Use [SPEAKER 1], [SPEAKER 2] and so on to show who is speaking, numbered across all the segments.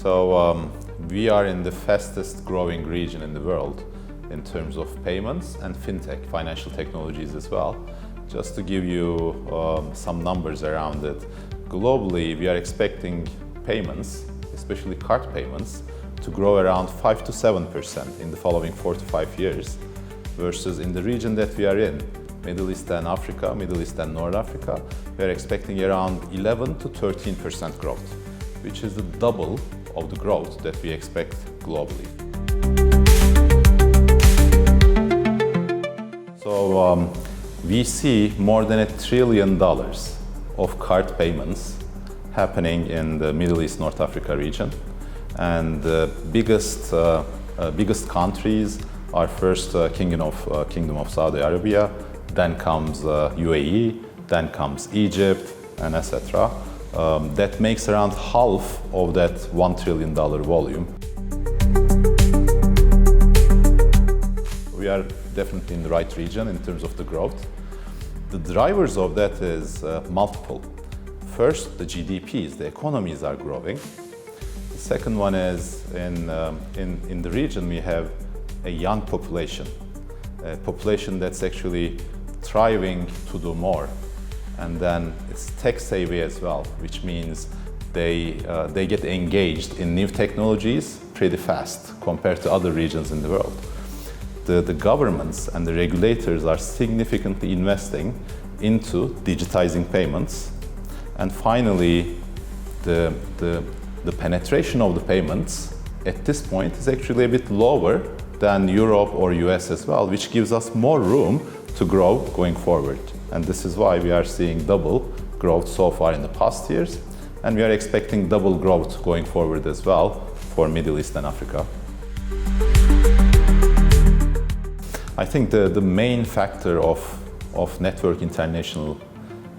[SPEAKER 1] We are in the fastest growing region in the world in terms of payments and fintech, financial technologies as well. Just to give you some numbers around it, globally we are expecting payments, especially card payments, to grow around 5 to 7% in the following 4 to 5 years, versus in the region that we are in, Middle East and Africa, Middle East and North Africa, we are expecting around 11 to 13% growth, which is the double of the growth that we expect globally. We see more than $1 trillion of card payments happening in the Middle East, North Africa region. And the biggest countries are first Kingdom of Saudi Arabia, then comes UAE, then comes Egypt, and etc. That makes around half of that $1 trillion volume. We are definitely in the right region in terms of the growth. The drivers of that is multiple. First, the GDPs, the economies are growing. The second one is in the region we have a young population, a population that's actually thriving to do more. And then it's tech savvy as well, which means they get engaged in new technologies pretty fast compared to other regions in the world. The governments and the regulators are significantly investing into digitizing payments. And finally, the penetration of the payments at this point is actually a bit lower than Europe or US as well, which gives us more room to grow going forward. And this is why we are seeing double growth so far in the past years, and we are expecting double growth going forward as well for Middle East and Africa. I think the main factor of Network International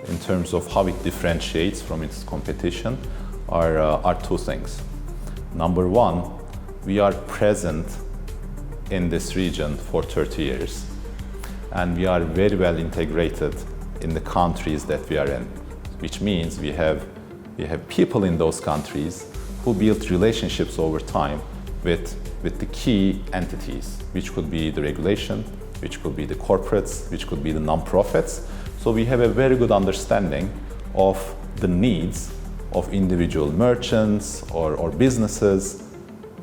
[SPEAKER 1] in terms of how it differentiates from its competition are two things. Number one, we are present in this region for 30 years. And we are very well integrated in the countries that we are in, which means we have people in those countries who build relationships over time with the key entities, which could be the regulation, which could be the corporates, which could be the non-profits. So we have a very good understanding of the needs of individual merchants or businesses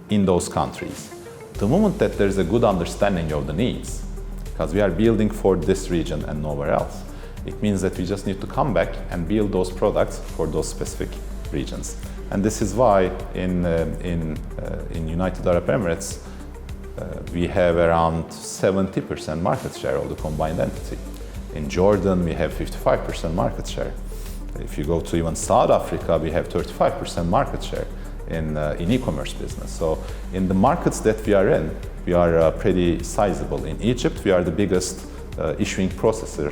[SPEAKER 1] in those countries. The moment that there's a good understanding of the needs, because we are building for this region and nowhere else, it means that we just need to come back and build those products for those specific regions. And this is why in United Arab Emirates, we have around 70% market share of the combined entity. In Jordan, we have 55% market share. If you go to even South Africa, we have 35% market share in e-commerce business. So in the markets that we are in, we are pretty sizable. In Egypt, we are the biggest issuing processor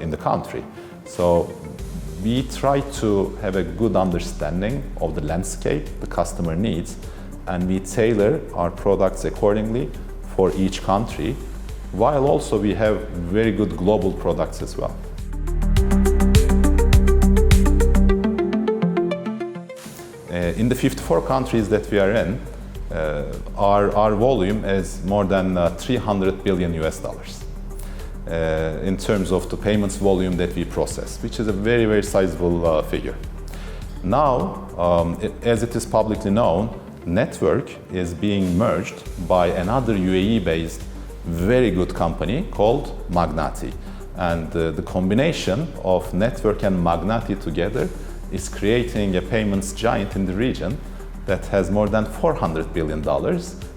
[SPEAKER 1] in the country. So we try to have a good understanding of the landscape, the customer needs, and we tailor our products accordingly for each country, while also we have very good global products as well. In the 54 countries that we are in, our volume is more than $300 billion in terms of the payments volume that we process, which is a very, very sizable figure. Now, as it is publicly known, Network is being merged by another UAE-based very good company called Magnati. And the combination of Network and Magnati together is creating a payments giant in the region that has more than $400 billion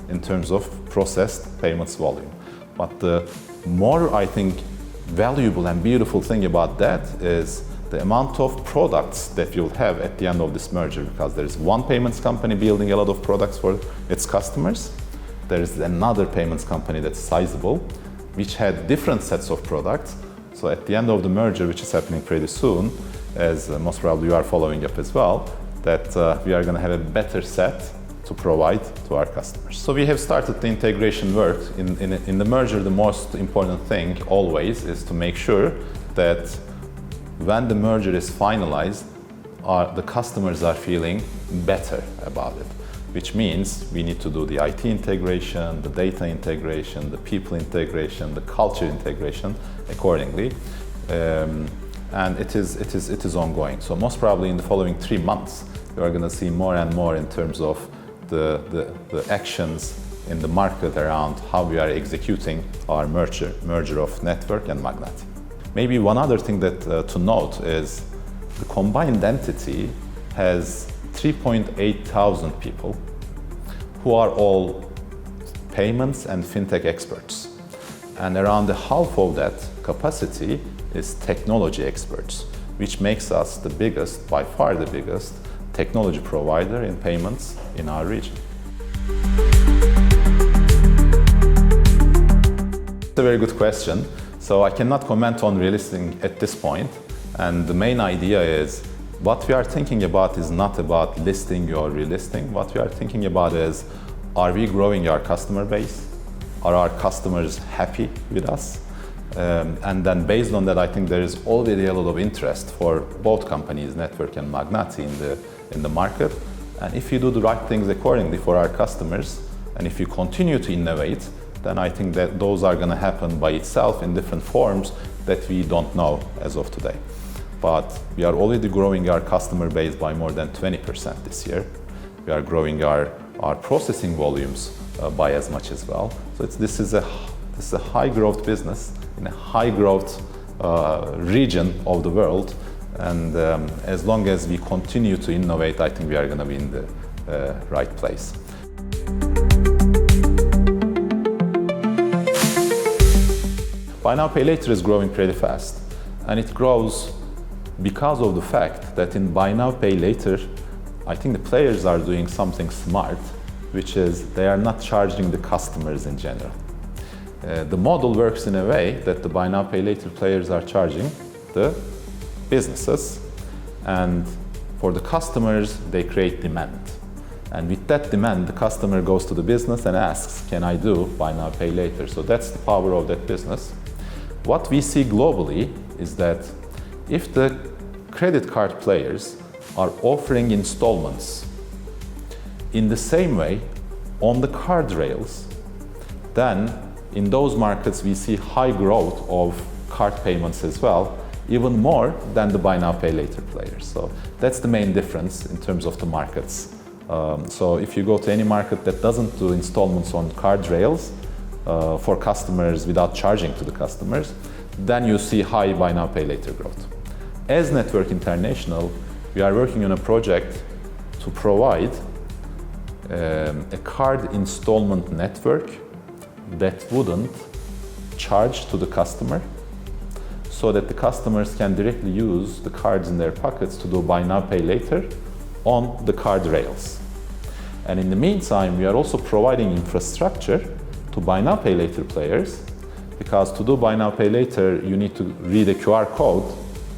[SPEAKER 1] in terms of processed payments volume. But the more, I think, valuable and beautiful thing about that is the amount of products that you'll have at the end of this merger, because there is one payments company building a lot of products for its customers. There is another payments company that's sizable, which had different sets of products. So at the end of the merger, which is happening pretty soon, as most probably you are following up as well, that we are going to have a better set to provide to our customers. So we have started the integration work. In the merger, the most important thing always is to make sure that when the merger is finalized, the customers are feeling better about it. which means we need to do the IT integration, the data integration, the people integration, the culture integration accordingly. And it is ongoing. So most probably in the following 3 months, you are going to see more and more in terms of the actions in the market around how we are executing our merger of Network and Magnati. Maybe one other thing that to note is the combined entity has 3,800 people who are all payments and fintech experts. And around the half of that capacity is technology experts, which makes us the biggest, by far the biggest, technology provider in payments in our region. It's a very good question. So I cannot comment on relisting at this point. And the main idea is what we are thinking about is not about listing or relisting. What we are thinking about is, are we growing our customer base? Are our customers happy with us? And then based on that, I think there is already a lot of interest for both companies, Network and Magnati, in the market. And if you do the right things accordingly for our customers, and if you continue to innovate, then I think that those are going to happen by itself in different forms that we don't know as of today. But we are already growing our customer base by more than 20% this year. We are growing our processing volumes by as much as well. So this is a high growth business in a high growth region of the world. And as long as we continue to innovate, I think we are going to be in the right place. Buy Now Pay Later is growing pretty fast, and it grows because of the fact that in Buy Now Pay Later, I think the players are doing something smart, which is they are not charging the customers in general. The model works in a way that the Buy Now Pay Later players are charging the businesses, and for the customers, they create demand. And with that demand, the customer goes to the business and asks, can I do Buy Now Pay Later? So that's the power of that business. What we see globally is that if the credit card players are offering installments in the same way on the card rails, then in those markets we see high growth of card payments as well, even more than the Buy Now Pay Later players. So that's the main difference in terms of the markets. So if you go to any market that doesn't do installments on card rails for customers without charging to the customers, then you see high Buy Now Pay Later growth. As Network International, we are working on a project to provide a card installment network that wouldn't charge to the customer, so that the customers can directly use the cards in their pockets to do Buy Now Pay Later on the card rails. And in the meantime, we are also providing infrastructure to Buy Now Pay Later players, because to do Buy Now Pay Later, you need to read a QR code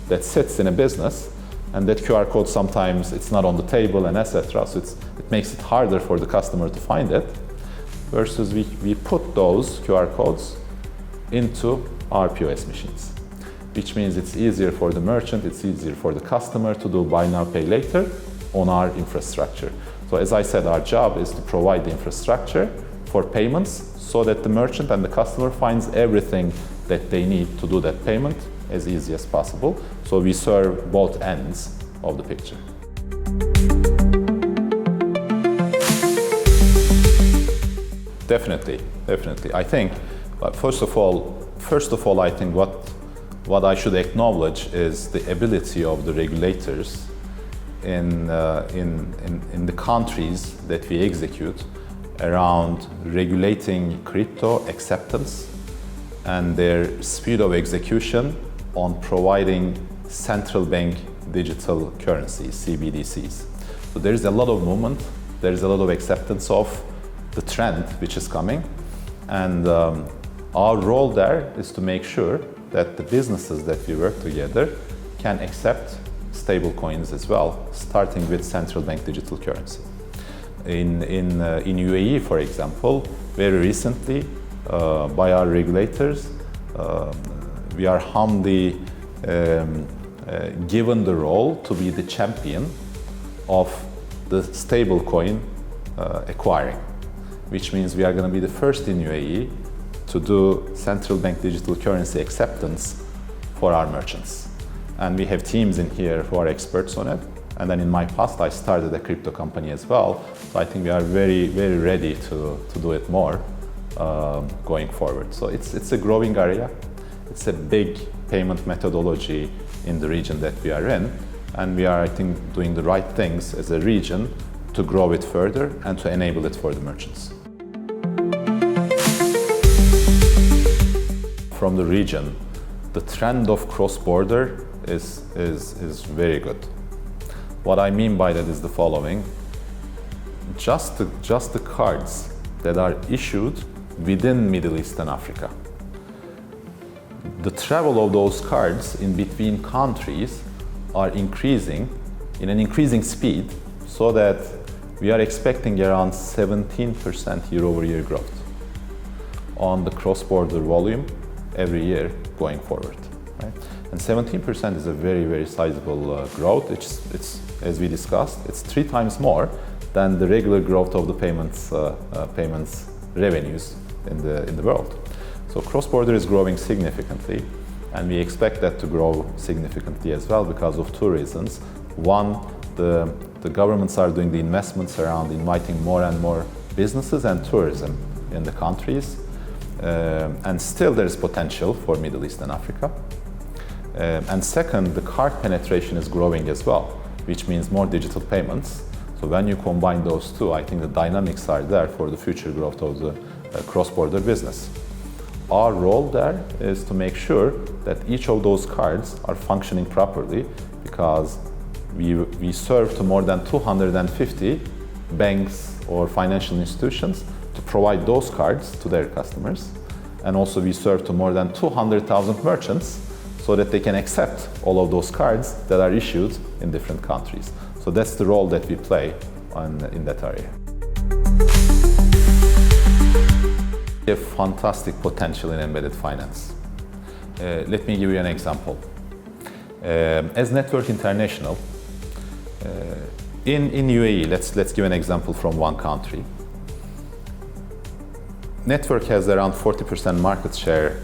[SPEAKER 1] that sits in a business, and that QR code sometimes it's not on the table and etc. So it makes it harder for the customer to find it, versus we put those QR codes into our POS machines, which means it's easier for the merchant, it's easier for the customer to do Buy Now Pay Later on our infrastructure. So as I said, our job is to provide the infrastructure for payments so that the merchant and the customer finds everything that they need to do that payment as easy as possible. So we serve both ends of the picture. Definitely. I think, first of all, I think what I should acknowledge is the ability of the regulators in the countries that we execute around regulating crypto acceptance and their speed of execution on providing central bank digital currencies, CBDCs. So there is a lot of movement, there is a lot of acceptance of the trend which is coming, and our role there is to make sure that the businesses that we work together can accept stable coins as well, starting with central bank digital currency. In UAE, for example, very recently, by our regulators, we are humbly given the role to be the champion of the stable coin acquiring, which means we are going to be the first in UAE to do central bank digital currency acceptance for our merchants. And we have teams in here who are experts on it. And then in my past, I started a crypto company as well. So I think we are very, very ready to do it more going forward. So it's a growing area. It's a big payment methodology in the region that we are in. And we are, I think, doing the right things as a region to grow it further and to enable it for the merchants. From the region, the trend of cross-border is very good. What I mean by that is the following. Just the cards that are issued within Middle East and Africa. The travel of those cards in between countries are increasing in an increasing speed, so that we are expecting around 17% year-over-year growth on the cross-border volume every year going forward. Right? And 17% is a very, very sizable growth. It's, as we discussed, it's 3 times more than the regular growth of the payments revenues in the world. So cross-border is growing significantly, and we expect that to grow significantly as well because of 2 reasons. One, the governments are doing the investments around inviting more and more businesses and tourism in the countries. And still there is potential for Middle East and Africa. And second, the card penetration is growing as well, which means more digital payments. So when you combine those 2, I think the dynamics are there for the future growth of the cross-border business. Our role there is to make sure that each of those cards are functioning properly, because we serve to more than 250 banks or financial institutions to provide those cards to their customers. And also we serve to more than 200,000 merchants so that they can accept all of those cards that are issued in different countries. So that's the role that we play in that area. We have fantastic potential in embedded finance. Let me give you an example. As Network International, in UAE, let's give an example from one country. Network has around 40% market share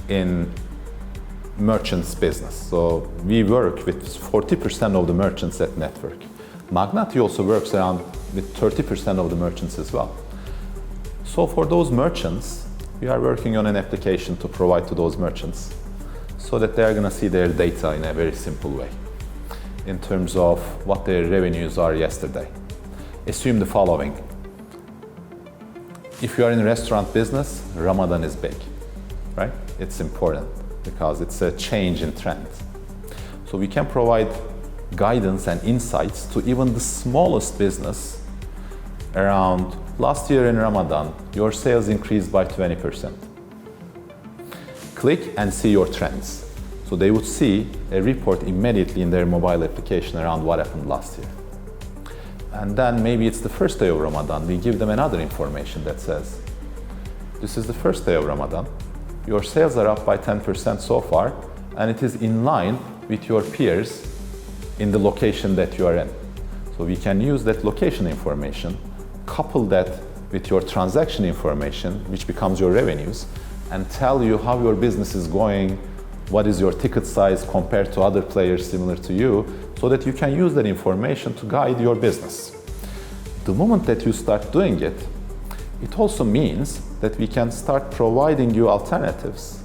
[SPEAKER 1] in merchants business. So we work with 40% of the merchants at Network. Magnati also works around with 30% of the merchants as well. So for those merchants, we are working on an application to provide to those merchants so that they are going to see their data in a very simple way in terms of what their revenues are yesterday. Assume the following. If you are in a restaurant business, Ramadan is big, right? It's important because it's a change in trend. So we can provide guidance and insights to even the smallest business around last year in Ramadan, your sales increased by 20%. Click and see your trends. So they would see a report immediately in their mobile application around what happened last year. And then maybe it's the first day of Ramadan, we give them another information that says, this is the first day of Ramadan, your sales are up by 10% so far, and it is in line with your peers in the location that you are in. So we can use that location information, couple that with your transaction information, which becomes your revenues, and tell you how your business is going, what is your ticket size compared to other players similar to you, so that you can use that information to guide your business. The moment that you start doing it, it also means that we can start providing you alternatives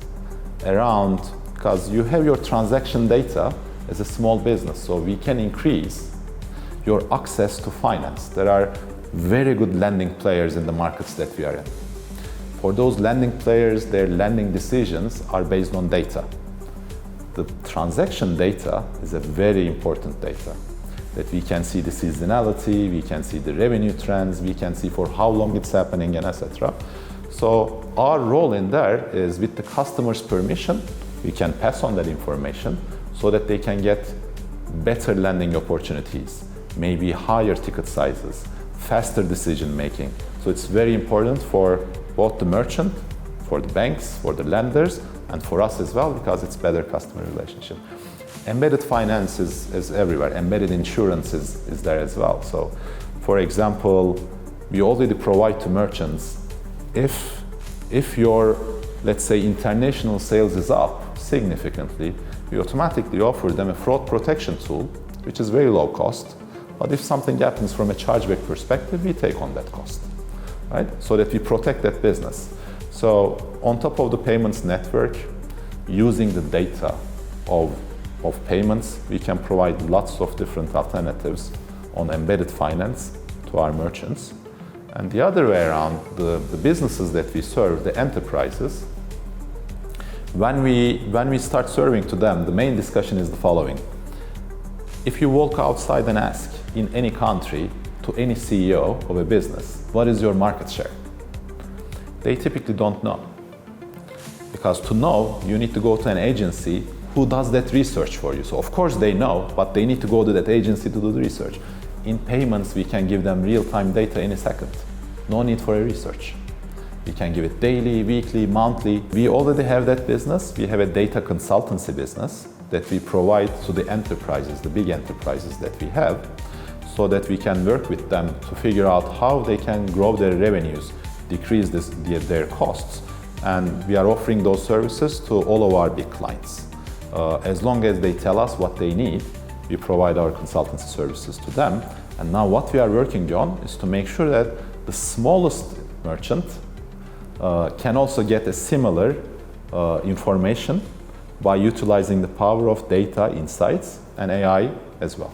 [SPEAKER 1] around, because you have your transaction data as a small business, so we can increase your access to finance. There are very good lending players in the markets that we are in. For those lending players, their lending decisions are based on data. The transaction data is a very important data, that we can see the seasonality, we can see the revenue trends, we can see for how long it's happening, and etc. So our role in there is, with the customer's permission, we can pass on that information so that they can get better lending opportunities, maybe higher ticket sizes, faster decision making. So it's very important for both the merchant, for the banks, for the lenders, and for us as well, because it's better customer relationship. Embedded finance is everywhere. Embedded insurance is there as well. So For example, we already provide to merchants, if your, let's say, international sales is up significantly, we automatically offer them a fraud protection tool, which is very low cost. But if something happens from a chargeback perspective, we take on that cost, right? So that we protect that business. So on top of the payments network, using the data of payments, we can provide lots of different alternatives on embedded finance to our merchants. And the other way around, the businesses that we serve, the enterprises, when we start serving to them, the main discussion is the following. If you walk outside and ask in any country to any CEO of a business, what is your market share? They typically don't know. Because to know, you need to go to an agency who does that research for you. So of course they know, but they need to go to that agency to do the research. In payments, we can give them real-time data in a second. No need for a research. We can give it daily, weekly, monthly. We already have that business. We have a data consultancy business that we provide to the enterprises, the big enterprises that we have, so that we can work with them to figure out how they can grow their revenues, decrease their costs. And we are offering those services to all of our big clients. As long as they tell us what they need, we provide our consultancy services to them. And now what we are working on is to make sure that the smallest merchant can also get a similar information by utilizing the power of data insights and AI as well.